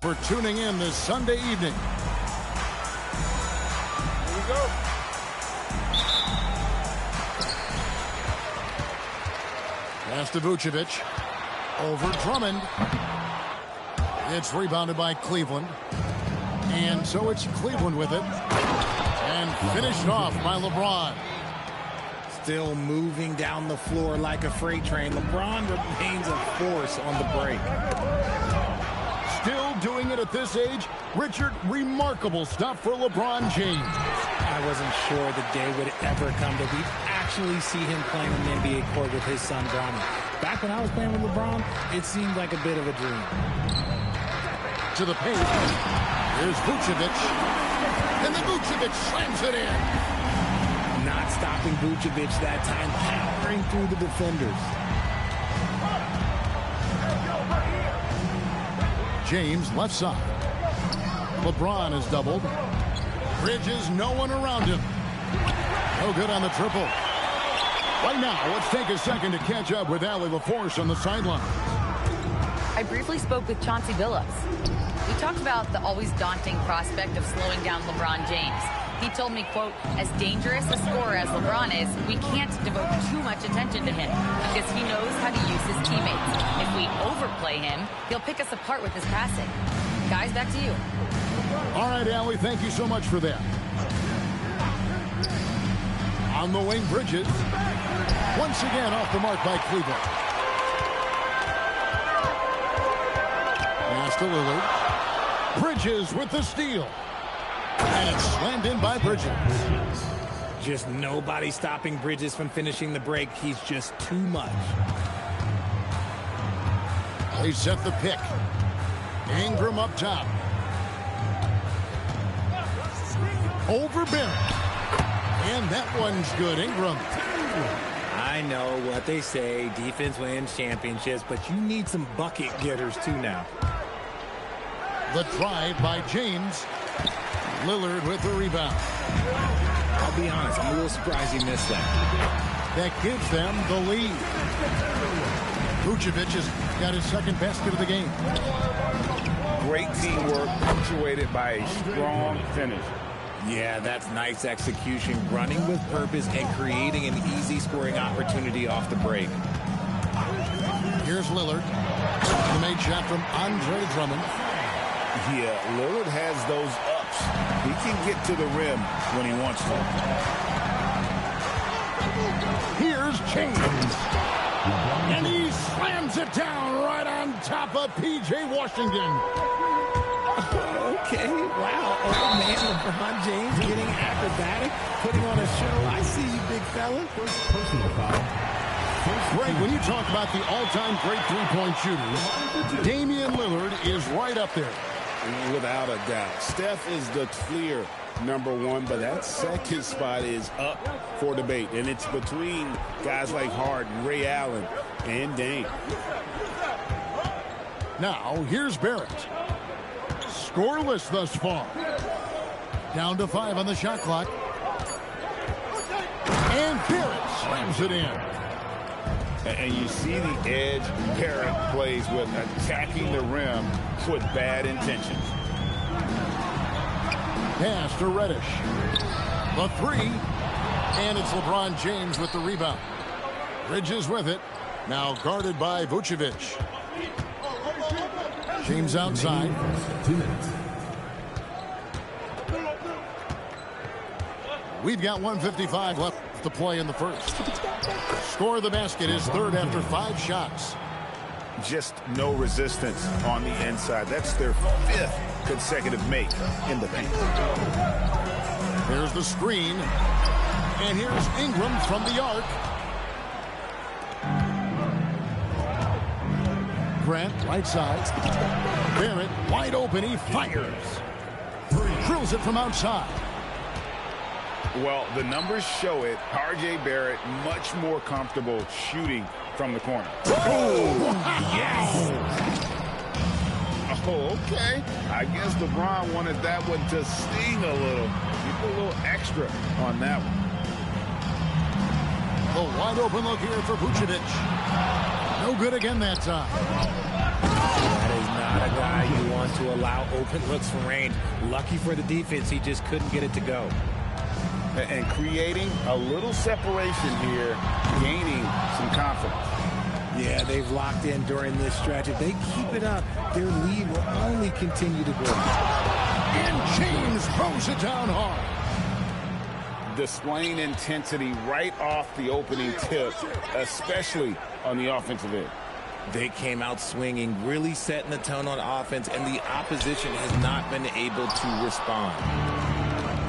for tuning in this Sunday evening. Here we go. Pass to Vucevic. Over Drummond. It's rebounded by Cleveland. And so it's Cleveland with it. And finished off by LeBron. Still moving down the floor like a freight train. LeBron remains a force on the break. Still doing it at this age. Richard, remarkable stuff for LeBron James. I wasn't sure the day would ever come that we'd actually see him playing on the NBA court with his son Bronny. Back when I was playing with LeBron, it seemed like a bit of a dream. To the paint. Here's Vucevic. And then Vucevic slams it in. Not stopping Vucevic that time, powering through the defenders. James left side. LeBron is doubled. Bridges, no one around him. No good on the triple. Right now, let's take a second to catch up with Allie LaForce on the sideline. I briefly spoke with Chauncey Billups. We talked about the always daunting prospect of slowing down LeBron James. He told me, quote, as dangerous a scorer as LeBron is, we can't devote too much attention to him because he knows how to use his teammates. If we overplay him, he'll pick us apart with his passing. Guys, back to you. All right, Allie, thank you so much for that. On the wing, Bridges. Once again off the mark by Cleveland. Pass to Lillard. Bridges with the steal. And it's slammed in by Bridges. Just nobody stopping Bridges from finishing the break. He's just too much. They set the pick. Ingram up top. Over Barrett. And that one's good. Ingram. I know what they say. Defense wins championships, but you need some bucket getters too now. The drive by James. Lillard with the rebound. I'll be honest, I'm a little surprised he missed that. That gives them the lead. Vucevic has got his second basket of the game. Great teamwork, punctuated by a strong finish. Yeah, that's nice execution, running with purpose and creating an easy scoring opportunity off the break. Here's Lillard. The made shot from Andre Drummond. Yeah, Lillard has those ups. He can get to the rim when he wants to. Here's James. And he slams it down right on top of P.J. Washington. Okay, wow. Oh, man, LeBron James getting acrobatic, putting on a show. I see you, big fella. Personal foul. Greg, when you talk about the all-time great three-point shooters, Damian Lillard is right up there. Without a doubt. Steph is the clear #1, but that second spot is up for debate. And it's between guys like Harden, Ray Allen, and Dame. Now, here's Barrett. Scoreless thus far. Down to 5 on the shot clock. And Barrett slams it in. And you see the edge Barrett plays with, attacking the rim with bad intentions. Pass to Reddish. The three. And it's LeBron James with the rebound. Bridges with it. Now guarded by Vucevic. James outside. 2 minutes. We've got 1:55 left to play in the first. Score of the basket is third after 5 shots. Just no resistance on the inside. That's their 5th consecutive make in the paint. There's the screen. And here's Ingram from the arc. Grant, right side. Barrett, wide open. He fires. Drills it from outside. Well, the numbers show it. R.J. Barrett much more comfortable shooting from the corner. Oh, yes! Oh, okay. I guess LeBron wanted that one to sting a little. He put a little extra on that one. The wide open look here for Vucevic. No good again that time. That is not a guy you want to allow open looks from range. Lucky for the defense, he just couldn't get it to go. And creating a little separation here, gaining some confidence. Yeah, they've locked in during this stretch. If they keep it up, their lead will only continue to grow. And James throws it down hard. Displaying intensity right off the opening tip, especially on the offensive end. They came out swinging, really setting the tone on offense, and the opposition has not been able to respond.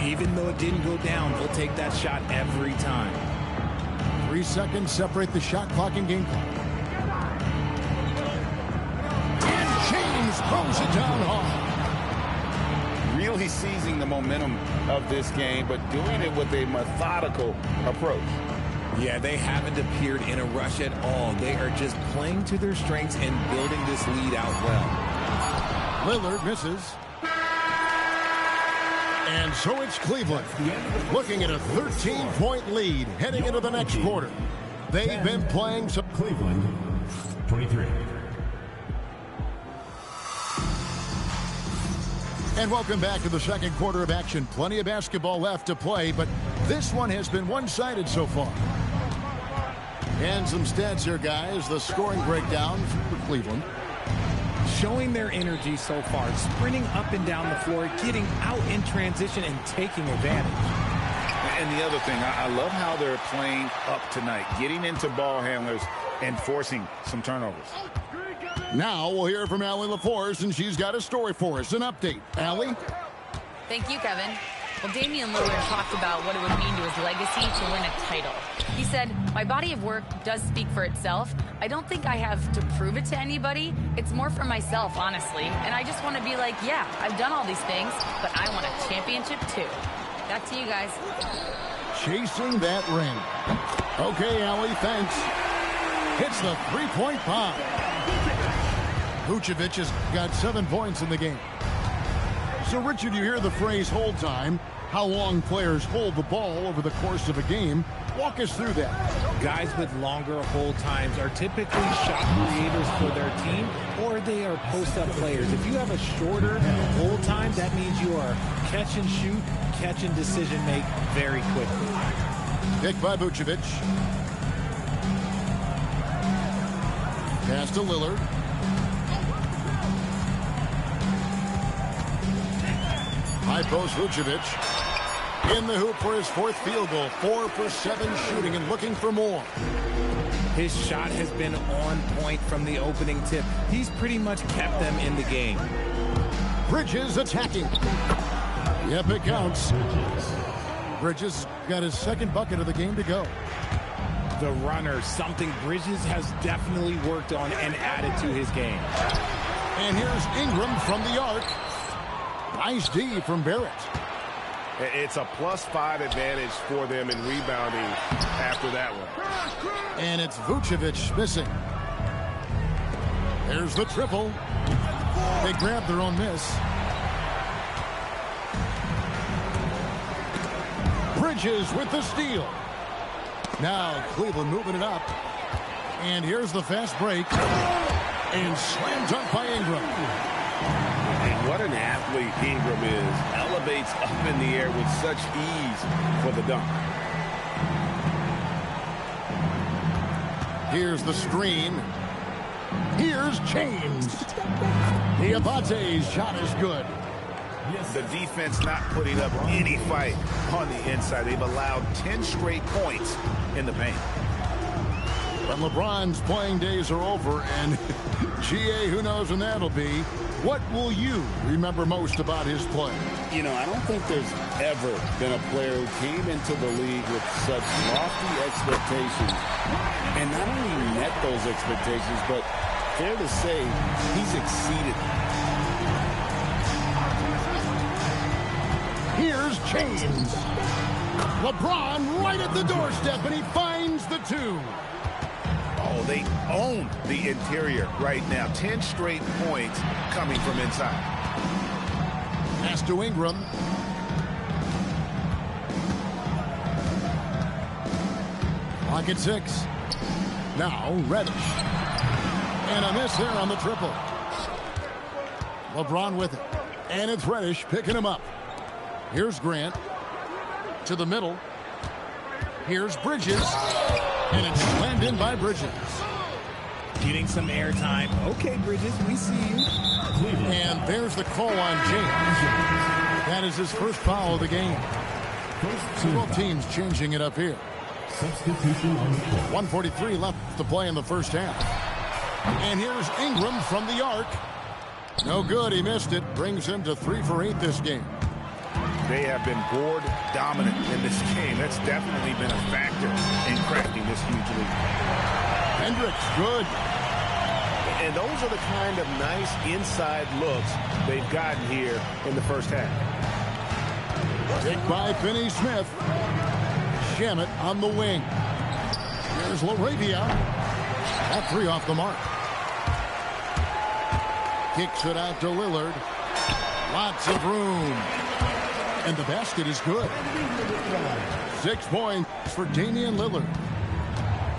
Even though it didn't go down, they'll take that shot every time. 3 seconds separate the shot clock and game clock. And James throws it down hard. Really seizing the momentum of this game, but doing it with a methodical approach. Yeah, they haven't appeared in a rush at all. They are just playing to their strengths and building this lead out well. Lillard misses. And so it's Cleveland looking at a 13-point lead heading into the next quarter. They've been playing some... Cleveland, 23. And welcome back to the second quarter of action. Plenty of basketball left to play, but this one has been one-sided so far. And some stats here, guys. The scoring breakdown for Cleveland. Showing their energy so far, sprinting up and down the floor, getting out in transition and taking advantage. And the other thing, I love how they're playing up tonight, getting into ball handlers and forcing some turnovers. Now we'll hear from Allie LaForce, and she's got a story for us. An update. Allie? Thank you, Kevin. Well, Damian Lillard talked about what it would mean to his legacy to win a title. He said, "My body of work does speak for itself. I don't think I have to prove it to anybody. It's more for myself, honestly. And I just want to be like, yeah, I've done all these things, but I want a championship too." Back to you guys. Chasing that ring. Okay, Allie, thanks. Hits the three-point bomb. Vucevic has got 7 points in the game. So, Richard, you hear the phrase hold time. How long players hold the ball over the course of a game. Walk us through that. Guys with longer hold times are typically shot creators for their team, or they are post-up players. If you have a shorter hold time, that means you are catch and shoot, catch and decision make very quickly. Pick by Vucevic. Pass to Lillard. High post Vucevic. In the hoop for his 4th field goal. 4 for 7 shooting and looking for more. His shot has been on point from the opening tip. He's pretty much kept them in the game. Bridges attacking. Yep, it counts. Bridges got his 2nd bucket of the game to go. The runner, something Bridges has definitely worked on and added to his game. And here's Ingram from the arc. Nice D from Barrett. It's a +5 advantage for them in rebounding after that one. And it's Vucevic missing. There's the triple. They grabbed their own miss. Bridges with the steal. Now Cleveland moving it up. And here's the fast break. And slam dunk by Ingram. And what an athlete Ingram is. Elevates up in the air with such ease for the dunk. Here's the screen. Here's James. Diabate's shot is good. The defense not putting up any fight on the inside. They've allowed 10 straight points in the paint. But LeBron's playing days are over, and GA, who knows when that'll be. What will you remember most about his play? You know, I don't think there's ever been a player who came into the league with such lofty expectations and not only met those expectations, but fair to say he's exceeded them. Here's James. LeBron right at the doorstep, and he finds the 2. Oh, they own the interior right now. 10 straight points coming from inside. Pass to Ingram. Clock at 6. Now Reddish. And a miss there on the triple. LeBron with it. And it's Reddish picking him up. Here's Grant. To the middle. Here's Bridges. And it's slammed in by Bridges. Getting some airtime. Okay, Bridges, we see you. And there's the call on James. That is his first foul of the game. Both teams changing it up here. Substitution on the court. 1:43 left to play in the first half. And here's Ingram from the arc. No good. He missed it. Brings him to 3 for 8 this game. They have been board dominant in this game. That's definitely been a factor in crafting this huge lead. Hendricks, good. And those are the kind of nice inside looks they've gotten here in the first half. Kick by Finney-Smith. Shamet on the wing. Here's LaRavia. That 3 off the mark. Kicks it out to Lillard. Lots of room. And the basket is good. 6 points for Damian Lillard.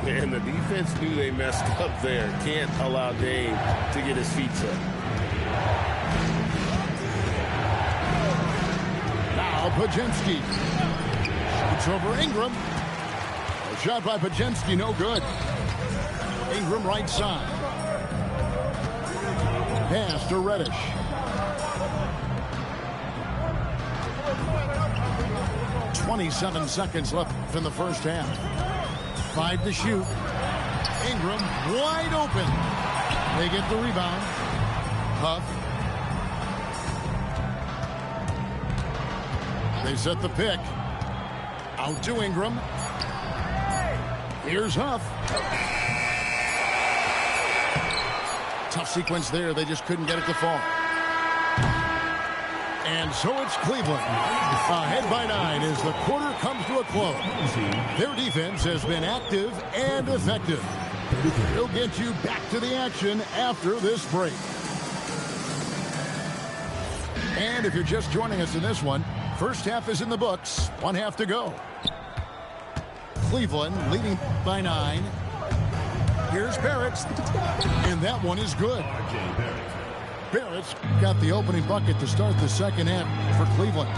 And the defense knew they messed up there. Can't allow Dame to get his feet set. Now Pajemski. It's over Ingram. A shot by Pajemski, no good. Ingram right side. Pass to Reddish. .27 seconds left in the first half. 5 to shoot. Ingram wide open. They get the rebound. Huff. They set the pick. Out to Ingram. Here's Huff. Tough sequence there. They just couldn't get it to fall. And so it's Cleveland. Ahead by 9 as the quarter comes to a close. Their defense has been active and effective. We'll get you back to the action after this break. And if you're just joining us in this one, first half is in the books. 1 half to go. Cleveland leading by 9. Here's Barrett. And that one is good. Barrett's got the opening bucket to start the second half for Cleveland.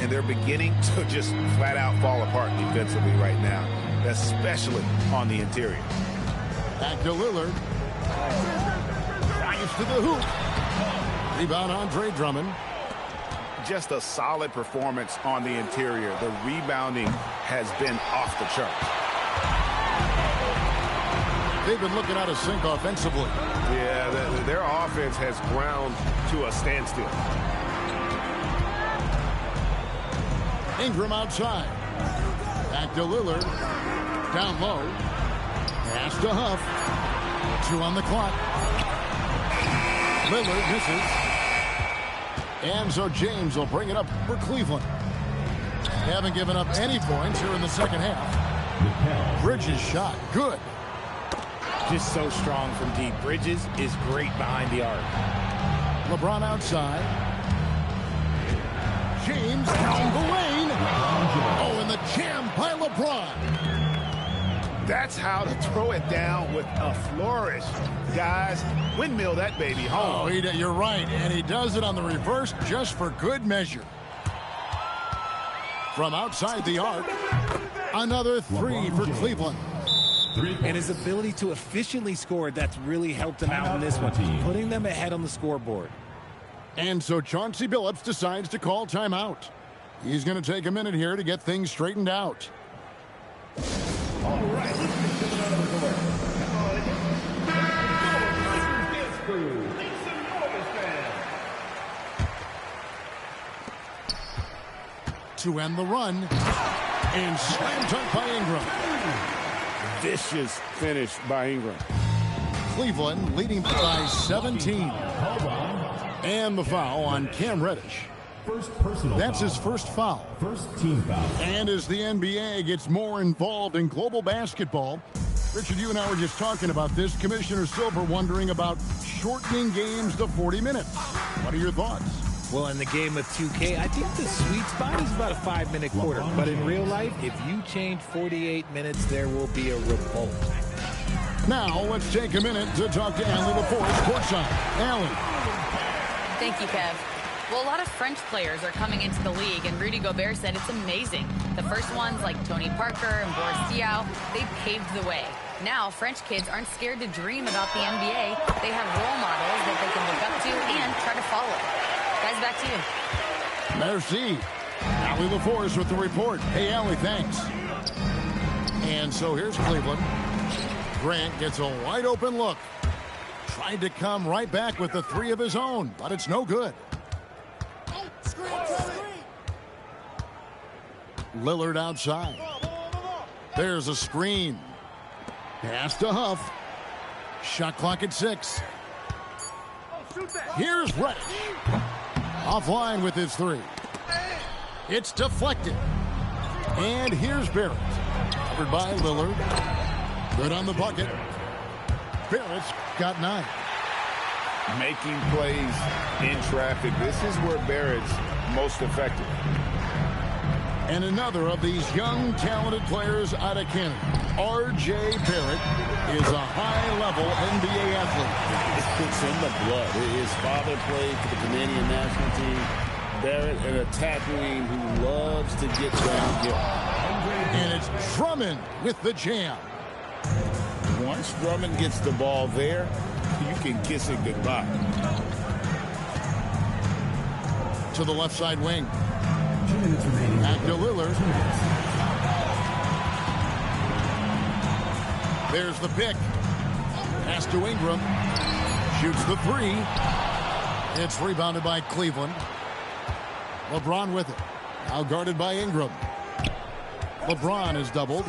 And they're beginning to just flat out fall apart defensively right now, especially on the interior. Back to Lillard. Drives to the hoop. Rebound Andre Drummond. Just a solid performance on the interior. The rebounding has been off the charts. They've been looking out of sync offensively. Yeah, their offense has ground to a standstill. Ingram outside. Back to Lillard. Down low. Pass to Huff. 2 on the clock. Lillard misses. And so James will bring it up for Cleveland. Haven't given up any points here in the second half. Bridges shot. Good. Just so strong from deep. Bridges is great behind the arc. LeBron outside. James down the lane. Oh, and the jam by LeBron. That's how to throw it down with a flourish. Guys, windmill that baby home. Oh, you're right. And he does it on the reverse just for good measure. From outside the arc, another 3 for Cleveland. And his ability to efficiently score, that's really helped him out in this one, putting them ahead on the scoreboard. And so Chauncey Billups decides to call timeout. He's going to take a minute here to get things straightened out. All right. To end the run. And slam dunk by Ingram. Vicious finish by Ingram. Cleveland leading by 17. And the foul on Cam Reddish. First personal That's foul. his first foul. First team foul. And as the NBA gets more involved in global basketball, Richard, you and I were just talking about this. Commissioner Silver wondering about shortening games to 40 minutes. What are your thoughts? Well, in the game of 2K, I think the sweet spot is about a 5-minute quarter. But in real life, if you change 48 minutes, there will be a revolt. Now, let's take a minute to talk to Allie LaForce courtside. Allie. Thank you, Kev. Well, a lot of French players are coming into the league, and Rudy Gobert said it's amazing. The first ones, like Tony Parker and Boris Diaw, they paved the way. Now, French kids aren't scared to dream about the NBA. They have role models that they can look up to and try to follow. Guys, back to you. Merci. Allie LaForce with the report. Hey, Allie, thanks. And so here's Cleveland. Grant gets a wide open look. Tried to come right back with the three of his own, but it's no good. Lillard outside. There's a screen. Pass to Huff. Shot clock at 6. Here's Reddish. Offline with his three. It's deflected. And here's Barrett. Covered by Lillard. Good on the bucket. Barrett's got 9. Making plays in traffic. This is where Barrett's most effective. And another of these young, talented players out of Canada, R.J. Barrett, is a high-level NBA athlete. It's in the blood. His father played for the Canadian national team. Barrett, an attack wing who loves to get downhill. And it's Drummond with the jam. Once Drummond gets the ball there, you can kiss it goodbye. To the left side wing. Back to Lillard. There's the pick. Pass to Ingram. Shoots the three. It's rebounded by Cleveland. LeBron with it. Now guarded by Ingram. LeBron is doubled.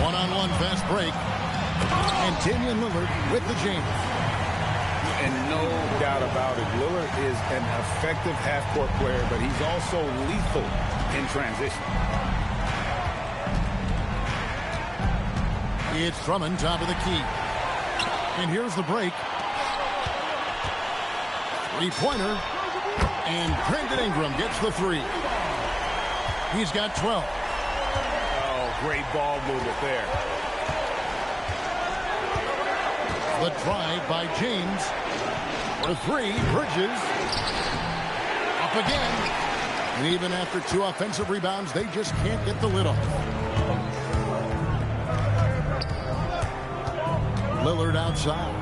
One-on-one fast break. And Damian Lillard with the jam. And no doubt about it, Lillard is an effective half-court player, but he's also lethal in transition. It's Drummond, top of the key. And here's the break. Three-pointer. And Brandon Ingram gets the three. He's got 12. Oh, great ball movement there. The drive by James. For three, Bridges. Up again. And even after 2 offensive rebounds, they just can't get the lid off. Lillard outside.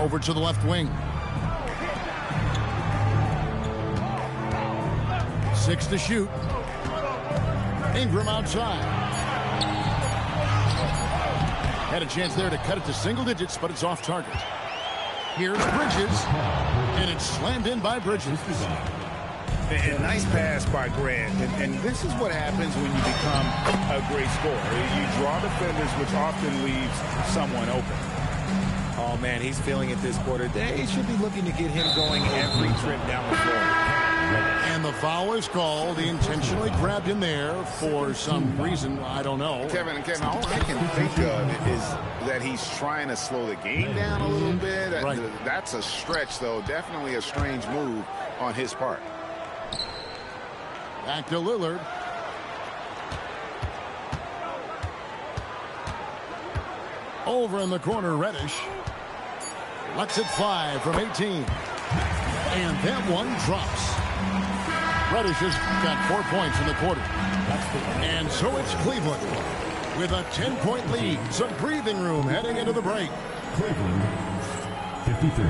Over to the left wing. 6 to shoot. Ingram outside. Had a chance there to cut it to single digits, but it's off target. Here's Bridges, and it's slammed in by Bridges. And nice pass by Grant. And this is what happens when you become a great scorer. You draw defenders, which often leaves someone open. Oh, man, he's feeling it this quarter. They should be looking to get him going every trip down the floor. And the foul is called. He intentionally grabbed him there for some reason. I don't know. Kevin, all I can think of is that he's trying to slow the game down a little bit. Right. That's a stretch, though. Definitely a strange move on his part. Back to Lillard. Over in the corner, Reddish. Lets it fly from 18. And that one drops. Reddish has got 4 points in the quarter. And so it's Cleveland with a 10-point lead. Some breathing room heading into the break. Cleveland, 53.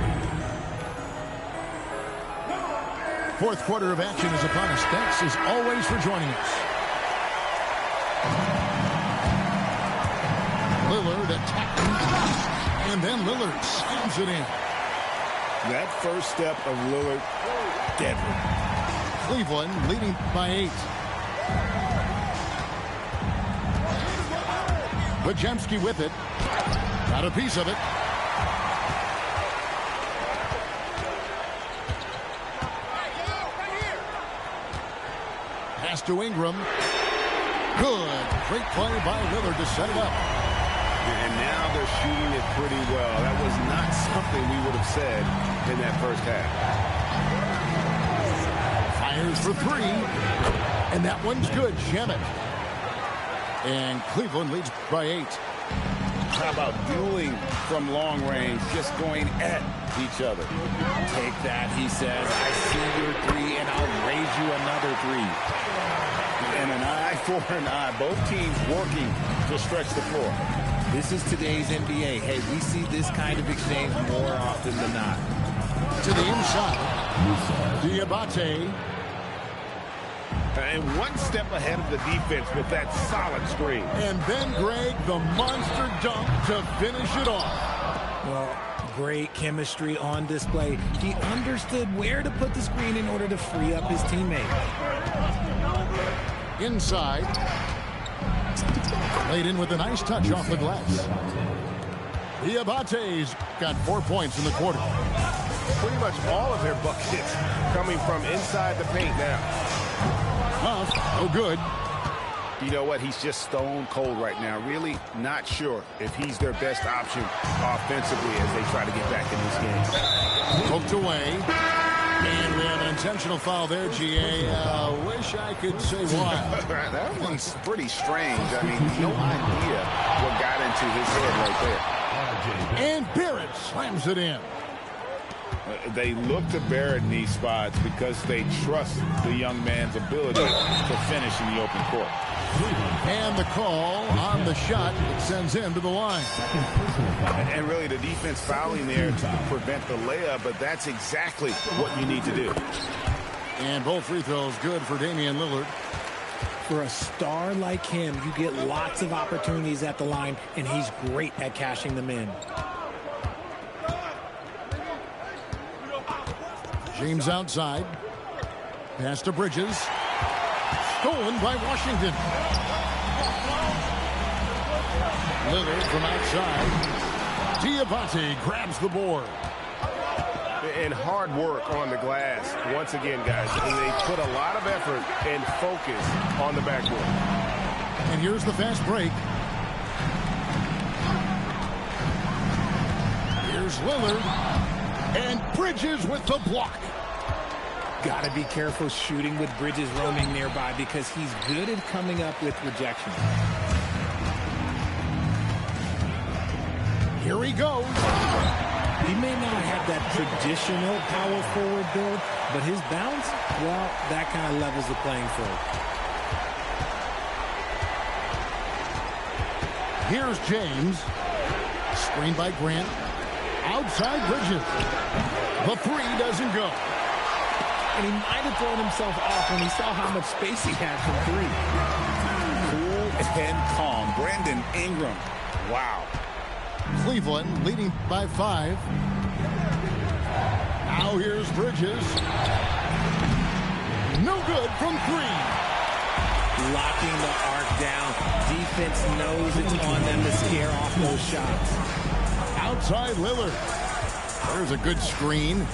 Fourth quarter of action is upon us. Thanks as always for joining us. Lillard attacking. And then Lillard slams it in. That first step of Lillard, deadly. Cleveland leading by 8. Wojemski with it. Got a piece of it. Pass to Ingram. Good. Great play by Lillard to set it up. And now they're shooting it pretty well. That was not something we would have said in that first half. Fires for 3. And that one's good. Shamet. And Cleveland leads by 8. How about dueling from long range, just going at each other? Take that, he says. I see your three, and I'll raise you another three. And an eye for an eye. Both teams working to stretch the floor. This is today's NBA. Hey, we see this kind of exchange more often than not. To the inside. Diabate. And one step ahead of the defense with that solid screen. And then, Greg, the monster dunk to finish it off. Well, great chemistry on display. He understood where to put the screen in order to free up his teammate. Inside. Laid in with a nice touch off the glass. Diabate's got 4 points in the quarter. Pretty much all of their buckets coming from inside the paint now. No good. You know what? He's just stone cold right now. Really not sure if he's their best option offensively as they try to get back in this game. Poked away. And we have an intentional foul there, GA. Wish I could say why. That one's pretty strange. I mean, no idea what got into his head right there. And Barrett slams it in. They look to Barrett in these spots because they trust the young man's ability to finish in the open court. And the call on the shot that sends him to the line. And really the defense fouling there to prevent the layup, but that's exactly what you need to do. And both free throws good for Damian Lillard. For a star like him, you get lots of opportunities at the line, and he's great at cashing them in. James outside. Pass to Bridges. Stolen by Washington. Lillard from outside. Diabate grabs the board. And hard work on the glass. Once again, guys, they put a lot of effort and focus on the backboard. And here's the fast break. Here's Lillard. And Bridges with the block. Got to be careful shooting with Bridges roaming nearby because he's good at coming up with rejection. Here he goes. He may not have that traditional power forward build, but his bounce, well, that kind of levels the playing field. Here's James. Screened by Grant. Outside Bridges. The three doesn't go. And he might have thrown himself off when he saw how much space he had from three. Cool and calm. Brandon Ingram. Wow. Cleveland leading by 5. Now here's Bridges. No good from 3. Locking the arc down. Defense knows it's on them to scare off those shots. Outside Lillard. There's a good screen.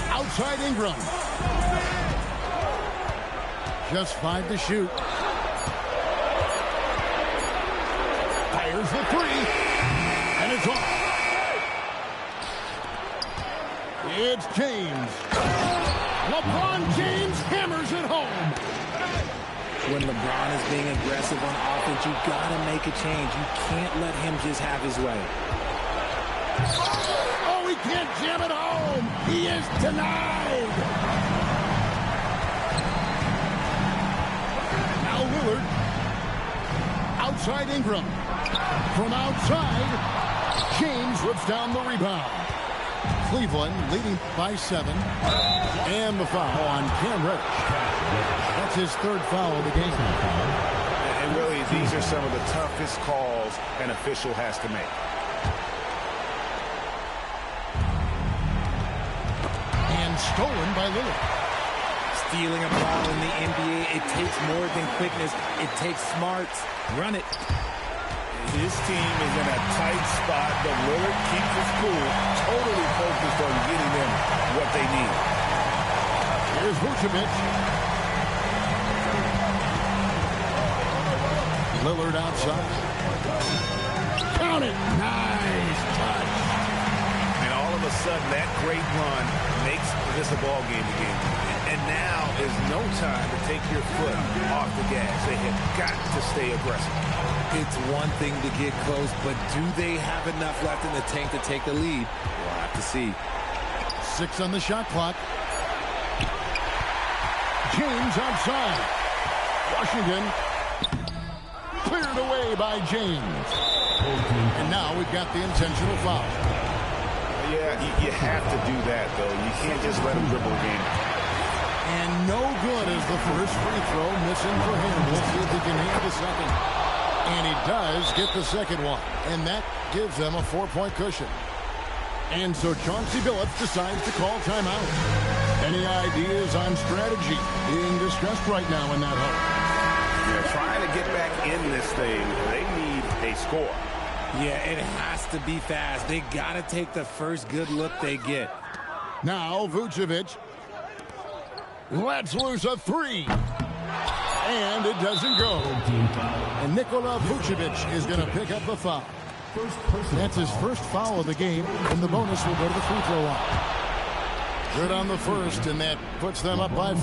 Outside Ingram. Just 5 to shoot. Fires the 3. And it's off. It's James. LeBron James hammers it home. When LeBron is being aggressive on offense, you got to make a change. You can't let him just have his way. Oh, he can't jam it home. He is denied. Now Lillard. Outside Ingram. From outside, James rips down the rebound. Cleveland leading by 7. And the foul on Cam Reddish. That's his 3rd foul of the game. And really, these are some of the toughest calls an official has to make. And stolen by Lillard. Stealing a ball in the NBA, it takes more than quickness. It takes smarts. Run it. His team is in a tight spot, but Lillard keeps his cool, totally focused on getting them what they need. Here's Vucevic. Lillard outside. Count it. Nice touch. And all of a sudden, that great run makes this a ball game again. And now is no time to take your foot off the gas. They have got to stay aggressive. It's one thing to get close, but do they have enough left in the tank to take the lead? We'll have to see. 6 on the shot clock. James outside. Washington cleared away by James. And now we've got the intentional foul. Yeah, you have to do that, though. You can't just let him dribble again. And no good is the first free throw missing for him. We'll see if he can hit the second. And he does get the second one. And that gives them a 4-point cushion. And so Chauncey Billups decides to call timeout. Any ideas on strategy being discussed right now in that hole? Yeah, trying to get back in this thing, they need a score. Yeah, it has to be fast. They got to take the first good look they get. Now Vucevic lets loose a 3. And it doesn't go. And Nikola Vucevic is going to pick up the foul. That's his first foul of the game, and the bonus will go to the free throw line. Good on the first, and that puts them up by 5.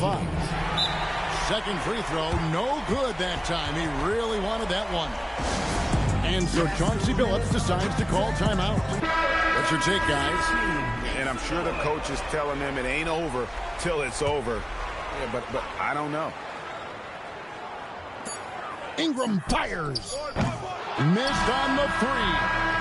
Second free throw, no good that time. He really wanted that one. And so Chauncey Billups decides to call timeout. What's your take, guys? And I'm sure the coach is telling them it ain't over till it's over. Yeah, but I don't know. Ingram fires. Missed on the 3.